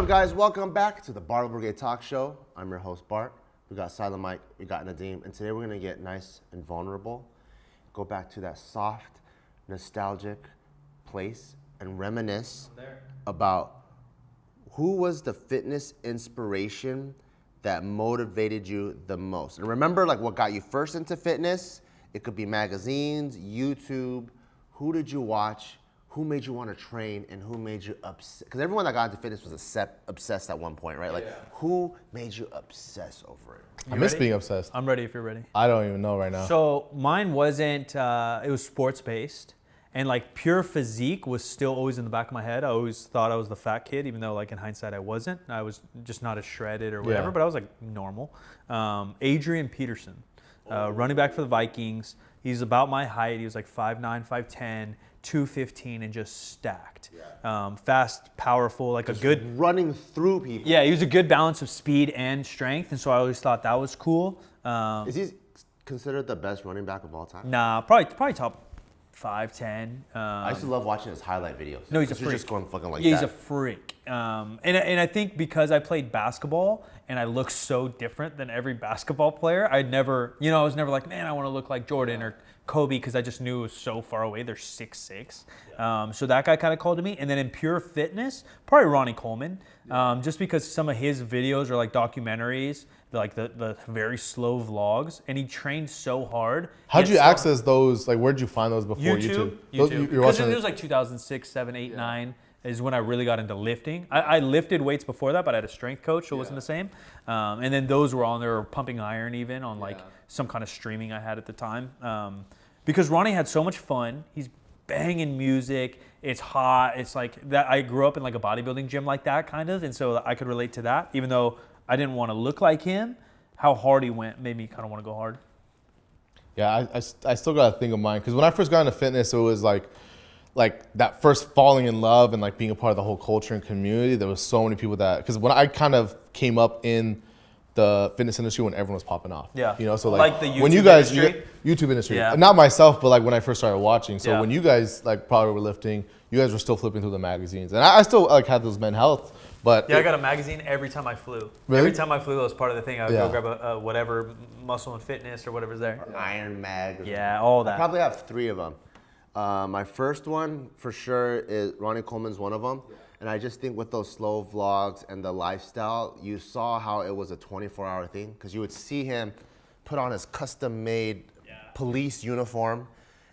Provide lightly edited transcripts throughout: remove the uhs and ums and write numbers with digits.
up, guys? Welcome back to the Barbell Brigade Talk Show. I'm your host, Bart. We got Silent Mike, we got Nadeem, and today we're gonna get nice and vulnerable. Go back to that soft, nostalgic place and reminisce about who was the fitness inspiration that motivated you the most. And remember, like, what got you first into fitness? It could be magazines, YouTube. Who did you watch? Who made you want to train, and who made you upset? Because everyone that got into fitness was obsessed at one point, right? Like, who made you obsess over it? I miss being obsessed. I'm ready if you're ready. I don't even know right now. So mine wasn't, it was sports-based. And like pure physique was still always in the back of my head. I always thought I was the fat kid, even though like in hindsight I wasn't. I was just not as shredded or whatever, but I was like normal. Adrian Peterson, running back for the Vikings. He's about my height. He was like 5'9", 5'10", 215, and just stacked. Fast, powerful, like just a good... running through people. Yeah, he was a good balance of speed and strength, and so I always thought that was cool. Is he considered the best running back of all time? Nah, probably top 5, 10. I used to love watching his highlight videos. No, he's a freak. Just going fucking like yeah, that. He's a freak. And I think because I played basketball and I look so different than every basketball player, I was never like, man, I want to look like Jordan or Kobe, because I just knew it was so far away. They're 6'6". So that guy kind of called to me. And then in pure fitness, probably Ronnie Coleman, just because some of his videos are like documentaries, like the very slow vlogs, and he trained so hard. How'd you access those? Like, where'd you find those before YouTube? YouTube. Because it was like 2006, 7, 8, 9 is when I really got into lifting. I lifted weights before that, but I had a strength coach, so it wasn't the same. And then those were on there, pumping iron even on like some kind of streaming I had at the time. Because Ronnie had so much fun. He's banging music. It's hot. It's like that. I grew up in like a bodybuilding gym like that kind of, and so I could relate to that, even though I didn't want to look like him. How hard he went made me kind of want to go hard. Yeah, I still got to think of mine, because when I first got into fitness, it was like that first falling in love and like being a part of the whole culture and community. There was so many people that, because when I kind of came up in the fitness industry when everyone was popping off. Yeah. You know, so like the YouTube when you guys, industry? YouTube industry, Yeah. not myself, but like when I first started watching. So when you guys like probably were lifting, you guys were still flipping through the magazines. And I still like had those Men Health, but. Yeah, I got a magazine every time I flew. Really? Every time I flew, that was part of the thing. I would go grab a whatever Muscle and Fitness or whatever's there. Iron Mag. Yeah, all that. I probably have 3 of them. My first one for sure is Ronnie Coleman's one of them. And I just think with those slow vlogs and the lifestyle, you saw how it was a 24-hour thing, because you would see him put on his custom-made police uniform,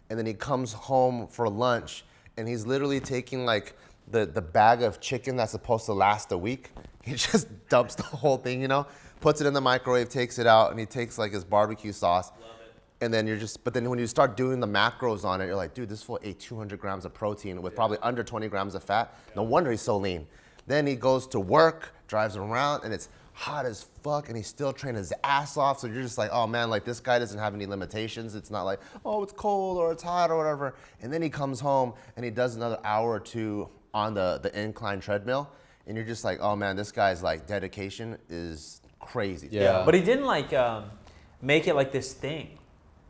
and then he comes home for lunch, and he's literally taking like the bag of chicken that's supposed to last a week. He just dumps the whole thing, puts it in the microwave, takes it out, and he takes like his barbecue sauce. And then but then when you start doing the macros on it, you're like, dude, this fool ate 200 grams of protein with probably under 20 grams of fat. No wonder he's so lean. Then he goes to work, drives around, and it's hot as fuck, and he's still training his ass off. So you're just like, oh man, like this guy doesn't have any limitations. It's not like, oh, it's cold or it's hot or whatever. And then he comes home and he does another hour or 2 on the incline treadmill. And you're just like, oh man, this guy's like dedication is crazy. Yeah. But he didn't like make it like this thing.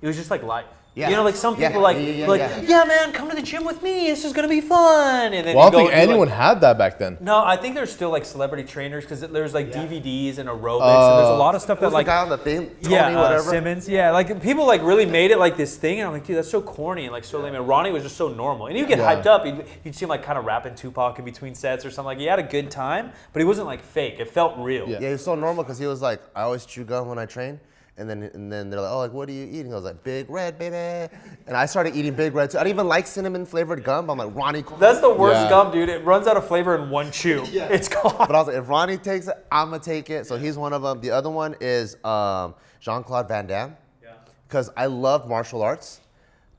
It was just like life. Yeah. Like some people yeah, man, come to the gym with me. This is gonna be fun. And then I don't think anyone had that back then. No, I think there's still like celebrity trainers, because there's like DVDs and aerobics, and there's a lot of stuff that like the guy on the thing, Tony, whatever. Simmons, like people like really made it like this thing, and I'm like, dude, that's so corny and like so lame. And Ronnie was just so normal, and he'd get hyped up. He'd see him like kind of rapping Tupac in between sets or something. Like he had a good time, but he wasn't like fake. It felt real. Yeah, he was so normal, because he was like, I always chew gum when I train. And then they're like, oh, like, what are you eating? I was like, Big Red, baby. And I started eating Big Red too. I didn't even like cinnamon flavored gum. I'm like, Ronnie Coleman. That's the worst gum, dude. It runs out of flavor in one chew. It's gone. But I was like, if Ronnie takes it, I'm going to take it. So he's one of them. The other one is Jean-Claude Van Damme. Because I love martial arts,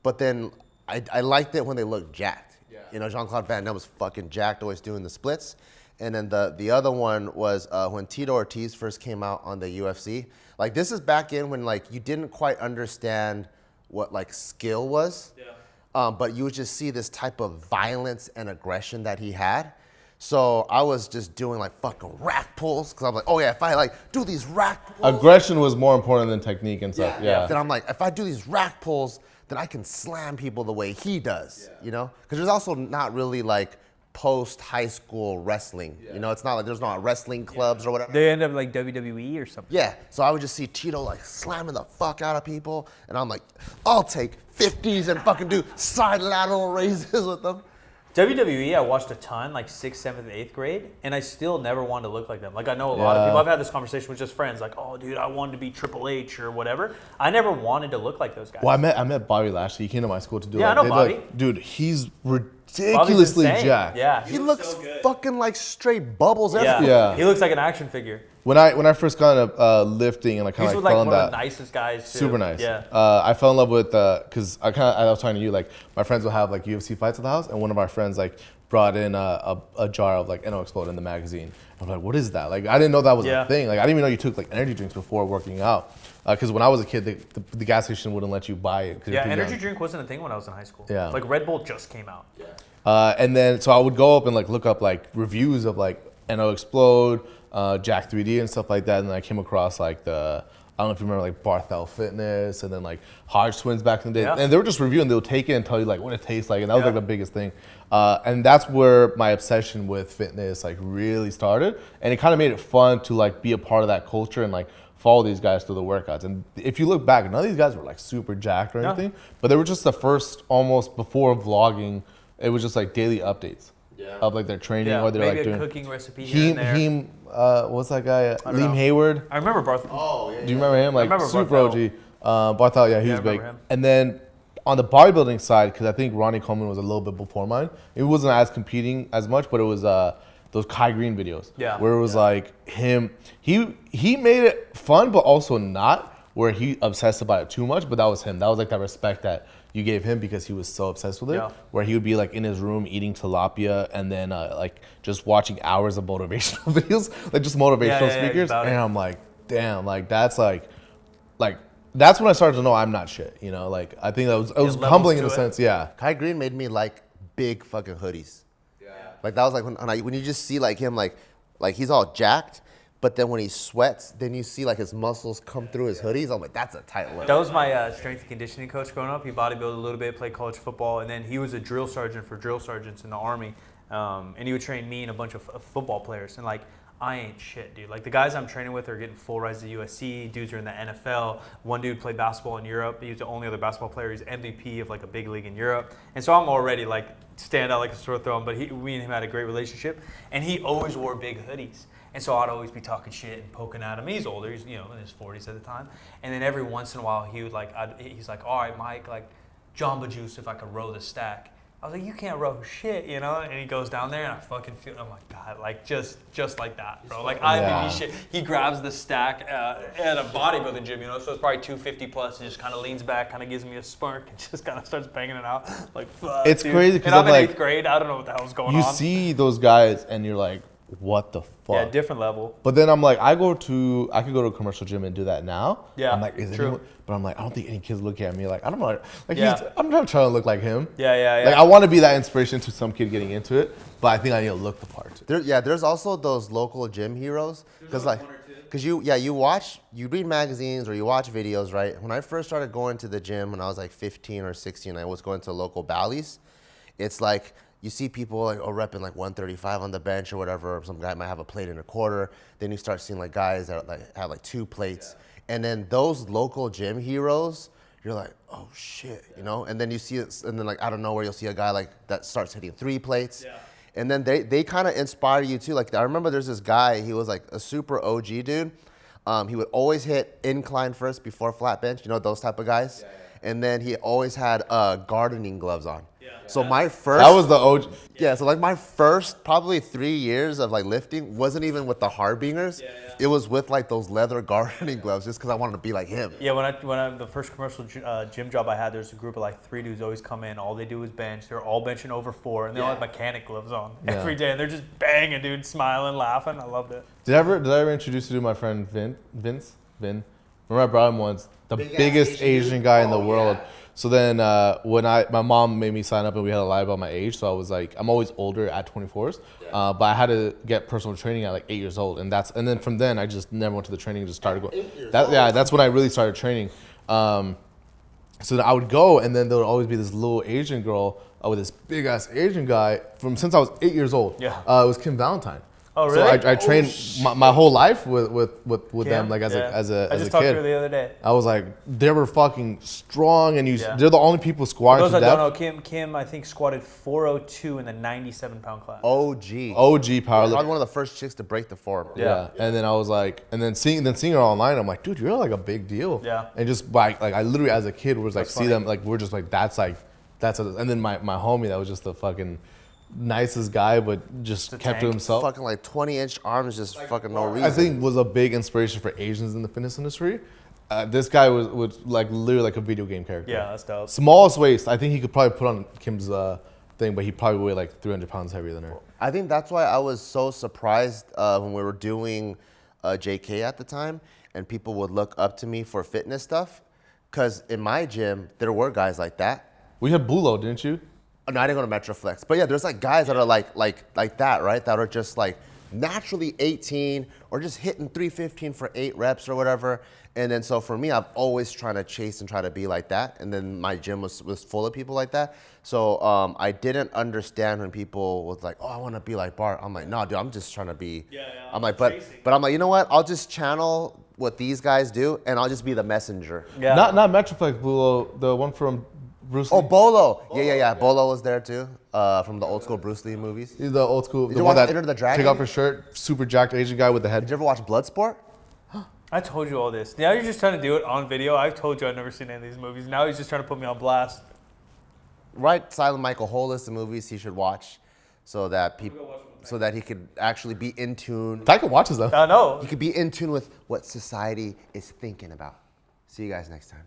but then I liked it when they looked jacked. Jean-Claude Van Damme was fucking jacked, always doing the splits. And then the other one was when Tito Ortiz first came out on the UFC. Like, this is back in when like you didn't quite understand what like skill was, but you would just see this type of violence and aggression that he had. So I was just doing like fucking rack pulls, because I'm like, oh yeah, if I like do these rack pulls. Aggression was more important than technique and stuff. Then I'm like, if I do these rack pulls, then I can slam people the way he does, Because there's also not really like post high school wrestling. You know, it's not like there's not wrestling clubs or whatever. They end up like WWE or something. Yeah, so I would just see Tito like slamming the fuck out of people, and I'm like, I'll take 50s and fucking do side lateral raises with them. WWE, I watched a ton, like 6th, 7th, 8th grade, and I still never wanted to look like them. Like, I know a lot of people, I've had this conversation with just friends, like, oh, dude, I wanted to be Triple H or whatever. I never wanted to look like those guys. Well, I met Bobby Lashley. He came to my school to do. Yeah, I know Bobby. Dude, he's ridiculously jacked. Yeah. He looks fucking like straight bubbles everywhere. Yeah. He looks like an action figure. When I first got into lifting and I kind He's of like fell one in of that. the nicest guys, too. Super nice. Yeah. I fell in love with because I was talking to you, like my friends will have like UFC fights at the house, and one of our friends like brought in a jar of like Explode in the magazine. I'm like, what is that? Like I didn't know that was a thing. Like I didn't even know you took like energy drinks before working out. Because when I was a kid, the gas station wouldn't let you buy it. Yeah, energy drink wasn't a thing when I was in high school. Yeah. Like Red Bull just came out. Yeah. And then so I would go up and like look up like reviews of like Explode, Jack 3D and stuff like that, and then I came across like I don't know if you remember like Barthel Fitness and then like Hodge Twins back in the day, and they were just reviewing. They'll take it and tell you like what it tastes like, and that was like the biggest thing. And that's where my obsession with fitness like really started, and it kind of made it fun to like be a part of that culture and like follow these guys through the workouts. And if you look back, none of these guys were like super jacked or anything, but they were just the first almost before vlogging. It was just like daily updates of like their training or they're maybe like a doing cooking recipe here and there. What's that guy? Liam know. Hayward. I remember Barth. Oh, yeah. Do you remember him? Like remember super Barthel. OG. Barthel, yeah, he was big. him. And then on the bodybuilding side, because I think Ronnie Coleman was a little bit before mine. It wasn't as competing as much, but it was those Kai Greene videos. Yeah. Where it was like him. He made it fun, but also not where he obsessed about it too much. But that was him. That was like that respect that you gave him because he was so obsessed with it. Yeah. Where he would be like in his room eating tilapia and then like just watching hours of motivational videos, like just motivational speakers. And I'm like, damn, like that's like that's when I started to know I'm not shit. You know, like I think it was humbling in a sense. Yeah. Kai Greene made me like big fucking hoodies. Yeah. Like that was like when you just see like him like he's all jacked, but then when he sweats, then you see like his muscles come through his hoodies. I'm like, that's a tight look. That was my strength and conditioning coach growing up. He bodybuilded a little bit, played college football, and then he was a drill sergeant for drill sergeants in the Army. And he would train me and a bunch of football players. And like, I ain't shit, dude. Like the guys I'm training with are getting full rides to USC. Dudes are in the NFL. One dude played basketball in Europe. He was the only other basketball player. He's MVP of like a big league in Europe. And so I'm already like stand out like a sore thumb. But me and him had a great relationship. And he always wore big hoodies. And so I'd always be talking shit and poking at him. He's older, he's in his 40s at the time. And then every once in a while, he would he's like, all right, Mike, like Jamba Juice if I could row the stack. I was like, you can't row shit, And he goes down there and I fucking feel, I'm like, God, like just like that, bro. Like IFBB shit. He grabs the stack at a bodybuilding gym, so it's probably 250 plus and just kind of leans back, kind of gives me a spark and just kind of starts banging it out. Like, fuck, It's dude. crazy because and I'm in like 8th grade. I don't know what the hell's going on. You see those guys and you're like, what the fuck? Yeah, different level. But then I'm like, I could go to a commercial gym and do that now. Yeah, I'm like, true. But I'm like, I don't think any kids look at me like, I don't know, like I'm not trying to look like him. Yeah. Like I want to be that inspiration to some kid getting into it, but I think I need to look the part. There's also those local gym heroes because you read magazines or you watch videos, right? When I first started going to the gym when I was like 15 or 16, I was going to local Bally's. It's like you see people like repping like 135 on the bench or whatever. Some guy might have a plate and a quarter. Then you start seeing like guys that like have like 2 plates. And then those local gym heroes, you're like, oh shit, And then you see it, and then like out of nowhere you'll see a guy like that starts hitting 3 plates. Yeah. And then they kind of inspire you too. Like I remember there's this guy, he was like a super OG dude. He would always hit incline first before flat bench, those type of guys. Yeah. And then he always had gardening gloves on. So my first... That was the OG. Yeah, so like my first probably 3 years of like lifting wasn't even with the Harbingers. Yeah. It was with like those leather gardening gloves just because I wanted to be like him. Yeah, when I the first commercial gym job I had, there's a group of like 3 dudes always come in. All they do is bench. They're all benching over 4, and they all have mechanic gloves on every day. And they're just banging, dude, smiling, laughing. I loved it. Did I ever introduce you to my friend Vince? Remember I brought him once? The biggest Asian guy in the world. Yeah. So then when my mom made me sign up and we had to lie about my age, so I was like, I'm always older at 24s, but I had to get personal training at like 8 years old, and then from then I just never went to the training and just started going. That's when I really started training. So then I would go, and then there would always be this little Asian girl with this big ass Asian guy from since I was 8 years old. Yeah. It was Kim Valentine. Oh, really? So I trained my whole life with them, like as a I just kid. talked to her the other day. I was like, they were fucking strong, and Yeah. they're the only people squatting Those to that don't death. know, Kim, I think squatted 402 in the 97-pound class. OG. OG power. Probably one of the first chicks to break the form. Yeah. And then I was like, and then seeing her online, I'm like, dude, you're like a big deal. Yeah. And just like I literally as a kid was like, That's see funny. them, like we're just like, and then my homie that was just the fucking nicest guy, but just a kept to tank. himself. Fucking like 20-inch arms, just fucking no reason. I think was a big inspiration for Asians in the fitness industry. This guy was like literally like a video game character. Yeah, that's dope. Smallest waist. I think he could probably put on Kim's thing, but he probably weighed like 300 pounds heavier than her. I think that's why I was so surprised when we were doing JK at the time, and people would look up to me for fitness stuff, because in my gym there were guys like that. We had Bulo, didn't you? No, I didn't go to Metroflex, but yeah, there's like guys that are like that, right? That are just like naturally 18 or just hitting 315 for 8 reps or whatever. And then so for me, I've always trying to chase and try to be like that. And then my gym was full of people like that. So I didn't understand when people was like, "Oh, I want to be like Bart." I'm like, "No, dude, I'm just trying to be." Yeah. I'm like, but I'm like, you know what? I'll just channel what these guys do, and I'll just be the messenger. Yeah. Not Metroflex Bulo, the one from Bruce Lee. Oh, Bolo. Yeah. Bolo was there too, from the old school Bruce Lee movies. He's the old school, Did the you one watch that Enter the Dragon? take off his shirt, super jacked Asian guy with the Did head. you ever watch Bloodsport? I told you all this. Now you're just trying to do it on video. I've told you I've never seen any of these movies. Now he's just trying to put me on blast. Write Silent Michael whole list of movies he should watch, so that he could actually be in tune. Taika watches them. I know. He could be in tune with what society is thinking about. See you guys next time.